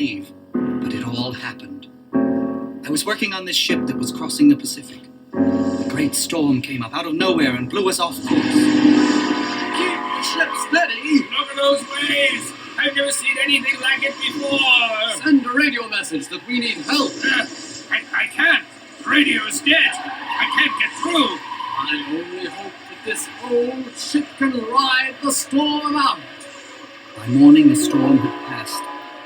believe, but it all happened. I was working on this ship that was crossing the Pacific. A great storm came up out of nowhere and blew us off course. Keep the ship steady! Look at those waves! I've never seen anything like it before! Send a radio message that we need help! I can't! The radio is dead! I can't get through! I only hope that this old ship can ride the storm out! By morning the storm had passed,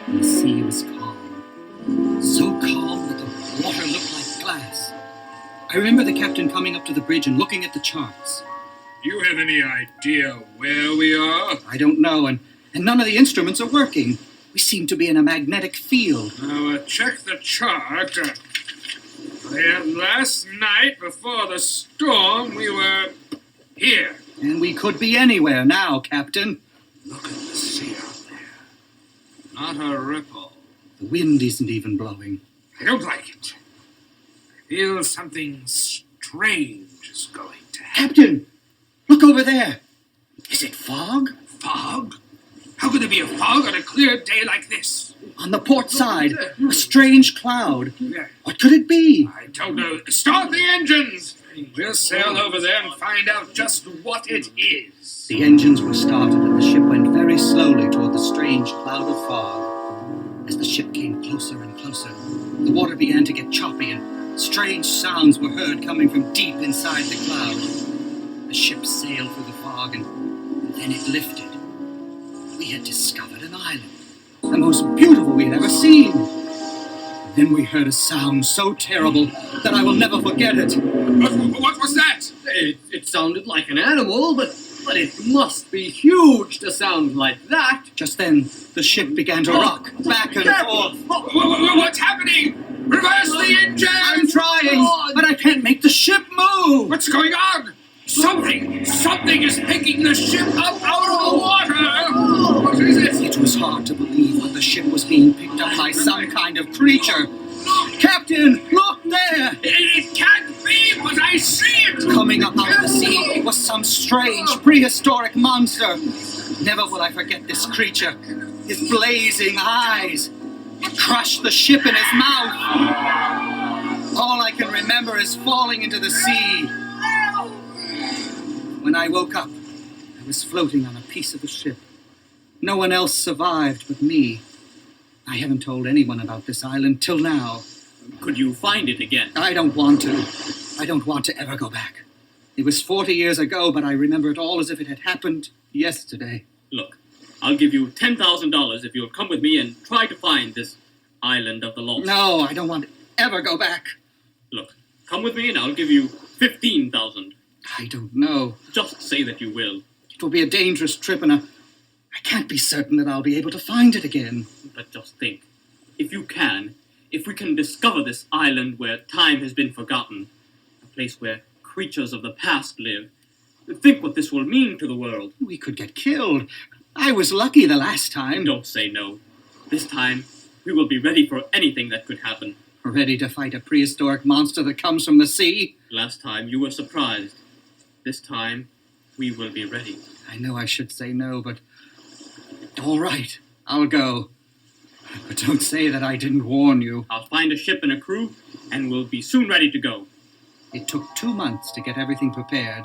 and the sea was calm. So calm that the water looked like glass. I remember the captain coming up to the bridge and looking at the charts. You have any idea where we are? I don't know, and none of the instruments are working. We seem to be in a magnetic field. Now, check the chart. Last night, before the storm, we were here. And we could be anywhere now, Captain. Look at the sea out there. Not a ripple. The wind isn't even blowing. I don't like it. I feel something strange is going to happen. Captain, look over there. Is it fog? Fog? How could there be a fog on a clear day like this? On the port side, a strange cloud. Yeah. What could it be? I don't know. Start the engines! We'll sail over there and find out just what it is. The engines were started and the ship went very slowly toward the strange cloud of fog. As the ship came closer and closer, the water began to get choppy and strange sounds were heard coming from deep inside the cloud. The ship sailed through the fog and then it lifted. We had discovered an island, the most beautiful we had ever seen. Then we heard a sound so terrible that I will never forget it. What was that? It sounded like an animal, but it must be huge to sound like that. Just then, the ship began to rock back and forth. What's happening? Reverse the engine! I'm trying, but I can't make the ship move. What's going on? Something is picking the ship up out of the water! What is it? It was hard to believe when the ship was being picked up by some kind of creature. Captain, look there! It can't be, but I see it! Coming up out of the sea was some strange, prehistoric monster. Never will I forget this creature. His blazing eyes. It crushed the ship in his mouth. All I can remember is falling into the sea. When I woke up, I was floating on a piece of the ship. No one else survived but me. I haven't told anyone about this island till now. Could you find it again? I don't want to. I don't want to ever go back. It was 40 years ago, but I remember it all as if it had happened yesterday. Look, I'll give you $10,000 if you'll come with me and try to find this island of the lost. No, I don't want to ever go back. Look, come with me and I'll give you $15,000. I don't know. Just say that you will. It will be a dangerous trip, and I can't be certain that I'll be able to find it again. But just think, if we can discover this island where time has been forgotten, a place where creatures of the past live, think what this will mean to the world. We could get killed. I was lucky the last time. Don't say no. This time, we will be ready for anything that could happen. Ready to fight a prehistoric monster that comes from the sea? Last time, you were surprised. This time, we will be ready. I know I should say no, but... All right, I'll go. But don't say that I didn't warn you. I'll find a ship and a crew, and we'll be soon ready to go. It took 2 months to get everything prepared.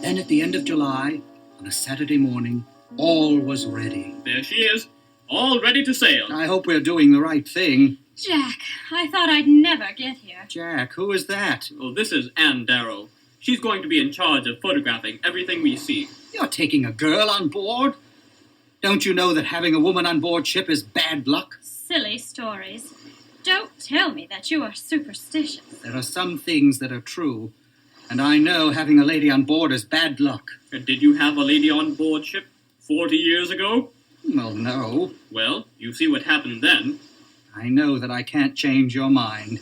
Then at the end of July, on a Saturday morning, all was ready. There she is, all ready to sail. I hope we're doing the right thing. Jack, I thought I'd never get here. Jack, who is that? Well, this is Anne Darrow. She's going to be in charge of photographing everything we see. You're taking a girl on board? Don't you know that having a woman on board ship is bad luck? Silly stories. Don't tell me that you are superstitious. There are some things that are true, and I know having a lady on board is bad luck. Did you have a lady on board ship 40 years ago? Well, no. Well, you see what happened then. I know that I can't change your mind.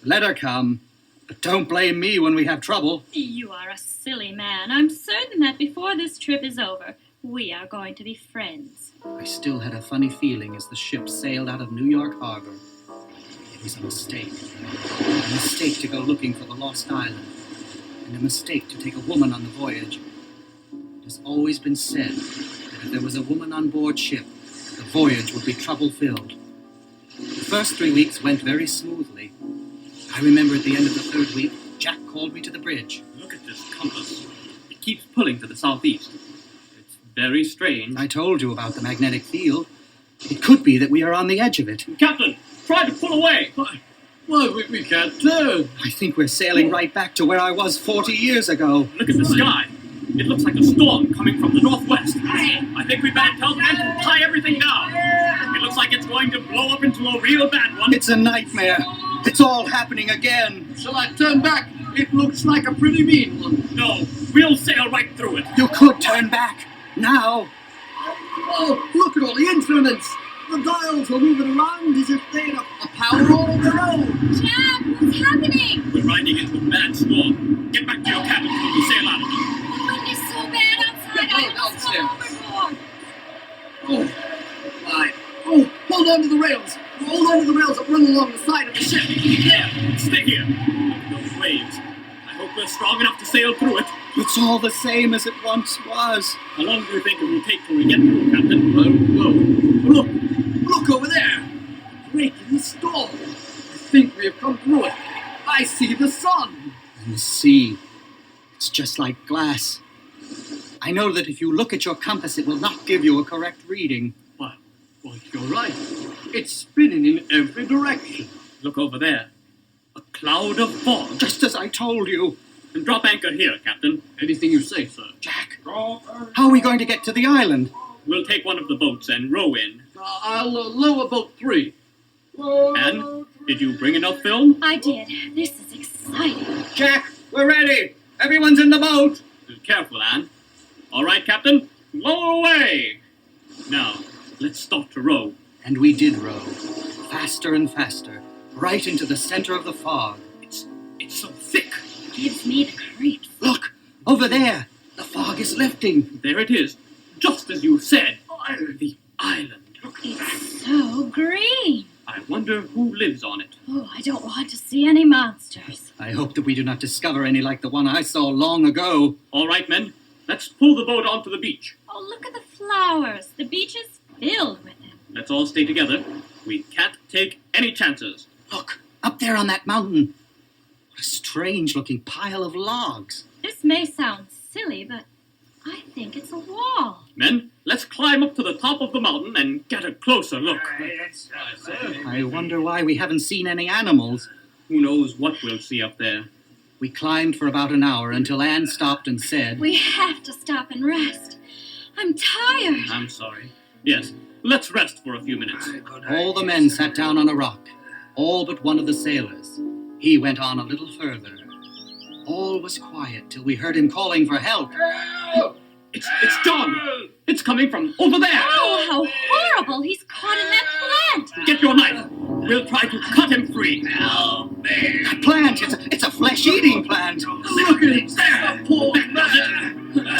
Let her come, but don't blame me when we have trouble. You are a silly man. I'm certain that before this trip is over, we are going to be friends. I still had a funny feeling as the ship sailed out of New York Harbor. It was a mistake. A mistake to go looking for the lost island, and a mistake to take a woman on the voyage. It has always been said that if there was a woman on board ship, the voyage would be trouble-filled. first 3 weeks went very smoothly. I remember at the end of the third week, Jack called me to the bridge. Look at this compass. It keeps pulling to the southeast. It's very strange. I told you about the magnetic field. It could be that we are on the edge of it. Captain, try to pull away. Well, we can't turn. I think we're sailing right back to where I was 40 years ago. Look at the sky. It looks like a storm coming from the northwest. I think we better tell the men to tie everything down. It looks like it's going to blow up into a real bad one. It's a nightmare. It's all happening again. Shall I turn back? It looks like a pretty mean one. No, we'll sail right through it. You could turn back. Now. Oh, look at all the instruments. The dials are moving around as if they had a power all of their own. Jack, what's happening? We're riding into a bad storm. Get back to your cabin before we sail out of it. The wind is so bad outside, I almost fell overboard. Oh, my. Oh, hold on to the rails. Hold on to the rails that run along the side of the ship. There, stay here. Look at those waves. I hope we're strong enough to sail through it. It's all the same as it once was. How long do you think it will take till we get through, Captain? Look over there. Break in the storm. I think we have come through it. I see the sun. And the sea. It's just like glass. I know that if you look at your compass, it will not give you a correct reading. Well, you're right. It's spinning in every direction. Look over there. A cloud of fog. Just as I told you. And drop anchor here, Captain. Anything you say, sir. Jack, how are we going to get to the island? We'll take one of the boats and row in. I'll lower boat 3. And did you bring enough film? I did. This is exciting. Jack, we're ready. Everyone's in the boat. Careful, Anne. All right, Captain. Lower away. Now, let's start to row. And we did row. Faster and faster. Right into the center of the fog. It's so thick. Gives me the creeps. Look, over there. The fog is lifting. There it is. Just as you said. The island. It's so green. I wonder who lives on it. Oh, I don't want to see any monsters. I hope that we do not discover any like the one I saw long ago. All right, men. Let's pull the boat onto the beach. Oh, look at the flowers. The beach is filled with them. Let's all stay together. We can't take any chances. Look, up there on that mountain. What a strange-looking pile of logs. This may sound silly, but I think it's a wall. Men, let's climb up to the top of the mountain and get a closer look. I wonder why we haven't seen any animals. Who knows what we'll see up there. We climbed for about an hour until Anne stopped and said, We have to stop and rest. I'm tired. I'm sorry. Yes, let's rest for a few minutes. All the men sat down on a rock, all but one of the sailors. He went on a little further. All was quiet till we heard him calling for help. It's John! It's coming from over there! Oh, how horrible! He's caught in that plant! Get your knife! We'll try to cut him free! Help me! A plant! It's a flesh-eating plant! Look at him! There, poor man!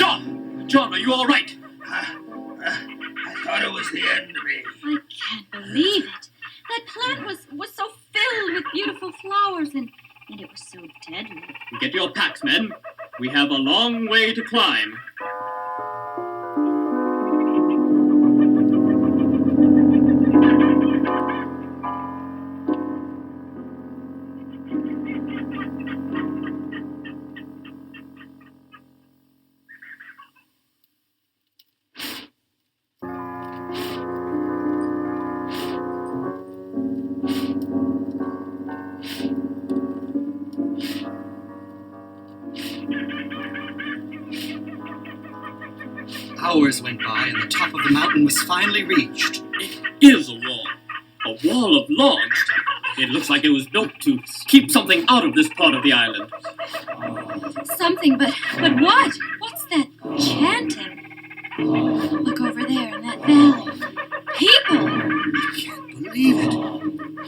John, are you all right? I thought it was the end of me. I can't believe it. That plant was so filled with beautiful flowers, and it was so deadly. Get your packs, men. We have a long way to climb. Hours went by and the top of the mountain was finally reached. It is a wall. A wall of logs. It looks like it was built to keep something out of this part of the island. Something, but what? What's that chanting? Look over there in that valley. People! I can't believe it.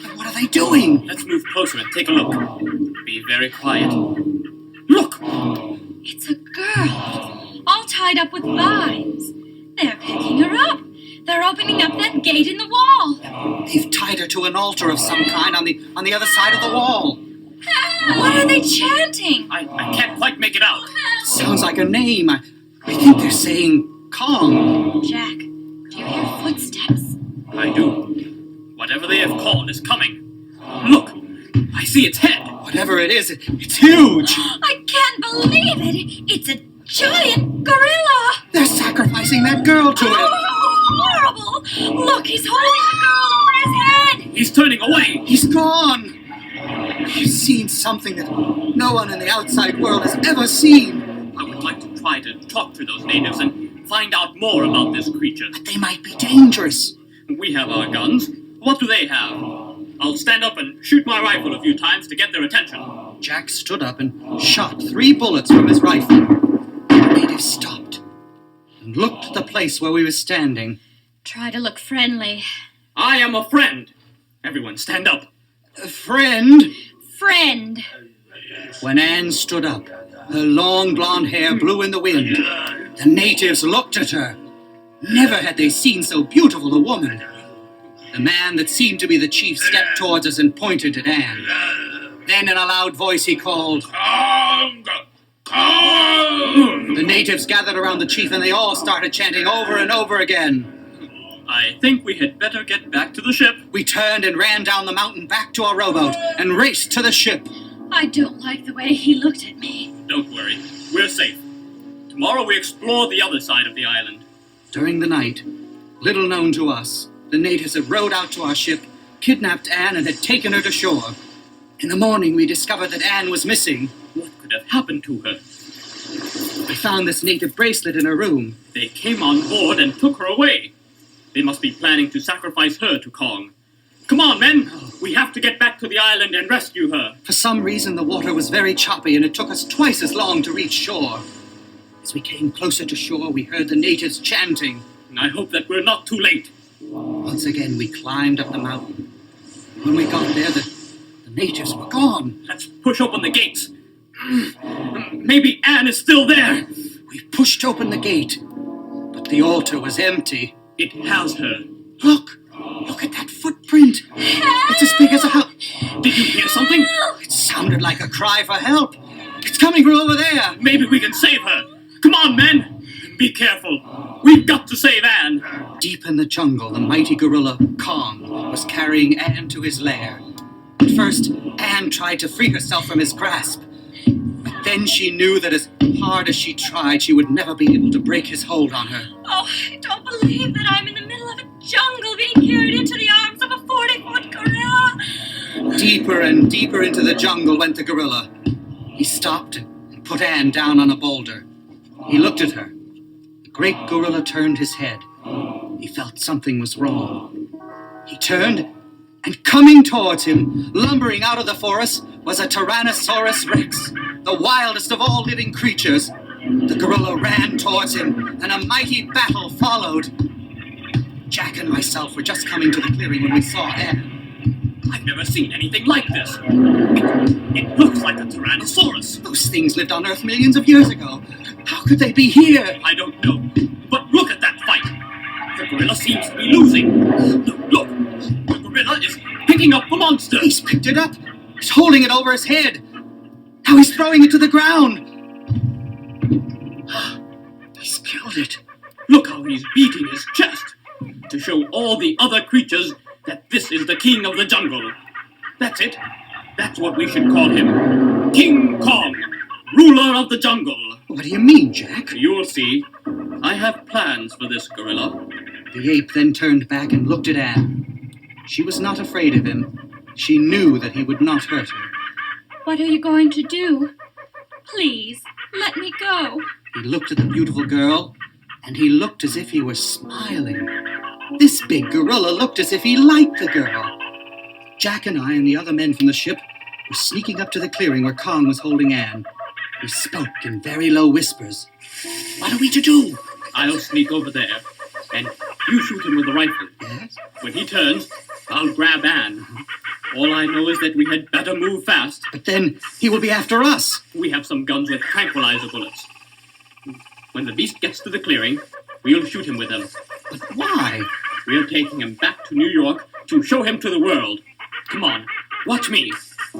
But what are they doing? Let's move closer and take a look. Be very quiet. Look! It's a girl, all tied up with vines. They're picking her up. They're opening up that gate in the wall. They've tied her to an altar of some kind on the other side of the wall. What are they chanting? I can't quite make it out. Sounds like a name. I think they're saying Kong. Jack, do you hear footsteps? I do. Whatever Whatever they have called is coming. Look! I see its head! Whatever it is, it's huge! I can't believe it! It's a giant gorilla! They're sacrificing that girl to it! Oh, horrible! Look, he's holding the girl over his head! He's turning away! He's gone! He's seen something that no one in the outside world has ever seen. I would like to try to talk to those natives and find out more about this creature. But they might be dangerous. We have our guns. What do they have? I'll stand up and shoot my rifle a few times to get their attention. Jack stood up and shot 3 bullets from his rifle. The natives stopped and looked at the place where we were standing. Try to look friendly. I am a friend. Everyone stand up. A friend? Friend. When Anne stood up, her long blonde hair blew in the wind. The natives looked at her. Never had they seen so beautiful a woman. The man that seemed to be the chief stepped towards us and pointed at Anne. Then in a loud voice he called, Kong! Kong! The natives gathered around the chief and they all started chanting over and over again. I think we had better get back to the ship. We turned and ran down the mountain back to our rowboat and raced to the ship. I don't like the way he looked at me. Don't worry. We're safe. Tomorrow we explore the other side of the island. During the night, little known to us, the natives had rowed out to our ship, kidnapped Anne, and had taken her to shore. In the morning, we discovered that Anne was missing. What could have happened to her? We found this native bracelet in her room. They came on board and took her away. They must be planning to sacrifice her to Kong. Come on, men! We have to get back to the island and rescue her. For some reason, the water was very choppy, and it took us twice as long to reach shore. As we came closer to shore, we heard the natives chanting. I hope that we're not too late. Once again, we climbed up the mountain. When we got there, the natives were gone. Let's push open the gates. Maybe Anne is still there. We pushed open the gate, but the altar was empty. It has her. Look at that footprint. It's as big as a house. Did you hear something? It sounded like a cry for help. It's coming from over there. Maybe we can save her. Come on, men. Be careful. We've got to save Anne. Deep in the jungle, the mighty gorilla, Kong, was carrying Anne to his lair. At first, Anne tried to free herself from his grasp. But then she knew that as hard as she tried, she would never be able to break his hold on her. Oh, I don't believe that I'm in the middle of a jungle being carried into the arms of a 40-foot gorilla. Deeper and deeper into the jungle went the gorilla. He stopped and put Anne down on a boulder. He looked at her. The great gorilla turned his head. He felt something was wrong. He turned, and coming towards him, lumbering out of the forest, was a Tyrannosaurus Rex, the wildest of all living creatures. The gorilla ran towards him, and a mighty battle followed. Jack and myself were just coming to the clearing when we saw Anne. I've never seen anything like this. It looks like a Tyrannosaurus. Those things lived on Earth millions of years ago. How could they be here? I don't know. But look at that fight. The gorilla seems to be losing. Look. The gorilla is picking up the monster. He's picked it up. He's holding it over his head. Now he's throwing it to the ground. He's killed it. Look how he's beating his chest to show all the other creatures that this is the king of the jungle. That's it. That's what we should call him. King Kong, ruler of the jungle. What do you mean, Jack? You'll see. I have plans for this gorilla. The ape then turned back and looked at Anne. She was not afraid of him. She knew that he would not hurt her. What are you going to do? Please, let me go. He looked at the beautiful girl, and he looked as if he were smiling. This big gorilla looked as if he liked the girl. Jack and I and the other men from the ship were sneaking up to the clearing where Kong was holding Anne. We spoke in very low whispers. What are we to do? I'll sneak over there, and you shoot him with the rifle. Yes? When he turns, I'll grab Anne. All I know is that we had better move fast. But then he will be after us. We have some guns with tranquilizer bullets. When the beast gets to the clearing, we'll shoot him with them. But why? We're taking him back to New York to show him to the world. Come on, watch me.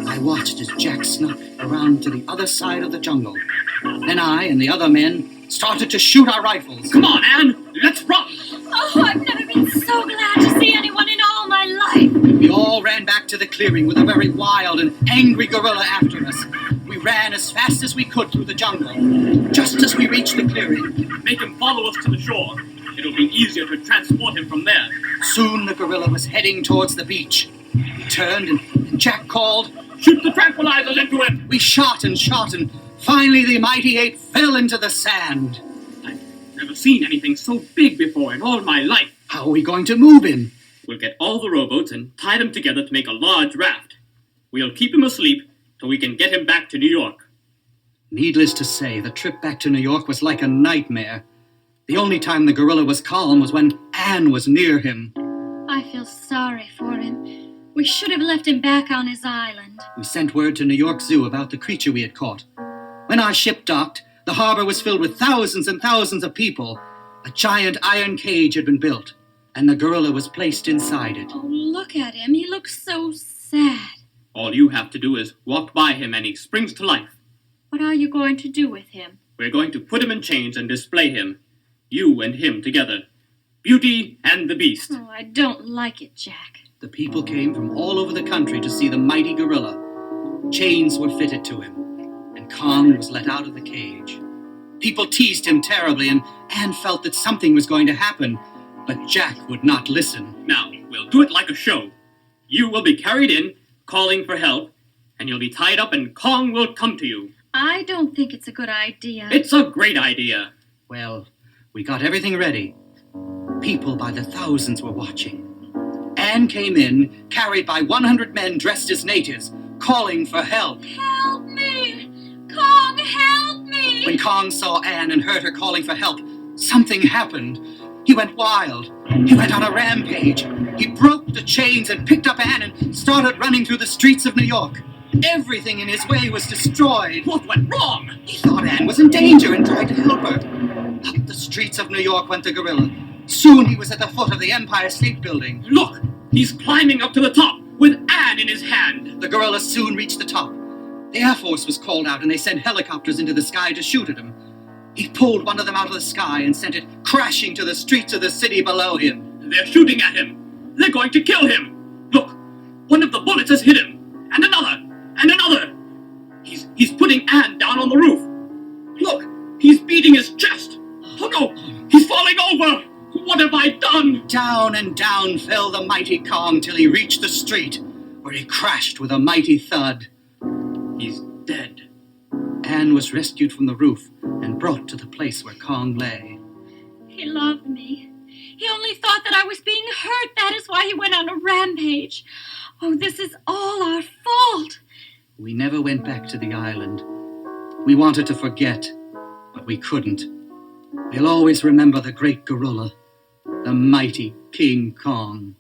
I watched as Jack snuck around to the other side of the jungle. Then I and the other men started to shoot our rifles. Come on, Anne, let's run. Oh, I've never been so glad to see anyone in all my life. We all ran back to the clearing with a very wild and angry gorilla after us. We ran as fast as we could through the jungle. Just as we reached the clearing, Make him follow us to the shore. It'll be easier to transport him from there. soon the gorilla was heading towards the beach. We turned and Jack called. Shoot the tranquilizers into him! We shot and finally the mighty ape fell into the sand. I've never seen anything so big before in all my life. How are we going to move him? We'll get all the rowboats and tie them together to make a large raft. We'll keep him asleep till we can get him back to New York. Needless to say, the trip back to New York was like a nightmare. The only time the gorilla was calm was when Anne was near him. I feel sorry for him. We should have left him back on his island. We sent word to New York Zoo about the creature we had caught. When our ship docked, the harbor was filled with thousands and thousands of people. A giant iron cage had been built, and the gorilla was placed inside it. Oh, look at him. He looks so sad. All you have to do is walk by him and he springs to life. What are you going to do with him? We're going to put him in chains and display him. You and him together. Beauty and the Beast. Oh, I don't like it, Jack. The people came from all over the country to see the mighty gorilla. Chains were fitted to him, and Kong was let out of the cage. People teased him terribly, and Anne felt that something was going to happen, but Jack would not listen. Now, we'll do it like a show. You will be carried in, calling for help, and you'll be tied up and Kong will come to you. I don't think it's a good idea. It's a great idea. Well, we got everything ready. People by the thousands were watching. Anne came in, carried by 100 men dressed as natives, calling for help. Help me! Kong, help me! When Kong saw Anne and heard her calling for help, something happened. He went wild. He went on a rampage. He broke the chains and picked up Anne and started running through the streets of New York. Everything in his way was destroyed. What went wrong? He thought Anne was in danger and tried to help her. Up the streets of New York went the gorilla. Soon he was at the foot of the Empire State Building. Look, he's climbing up to the top with Anne in his hand. The gorilla soon reached the top. The Air Force was called out and they sent helicopters into the sky to shoot at him. He pulled one of them out of the sky and sent it crashing to the streets of the city below him. They're shooting at him. They're going to kill him. Look, one of the bullets has hit him. And another. And another. He's putting Anne down on the roof. Look, he's beating his chest. Oh no, he's falling over. What have I done? Down and down fell the mighty Kong till he reached the street, where he crashed with a mighty thud. He's dead. Anne was rescued from the roof and brought to the place where Kong lay. He loved me. He only thought that I was being hurt. That is why he went on a rampage. Oh, this is all our fault. We never went back to the island. We wanted to forget, but we couldn't. We'll always remember the great gorilla, the mighty King Kong.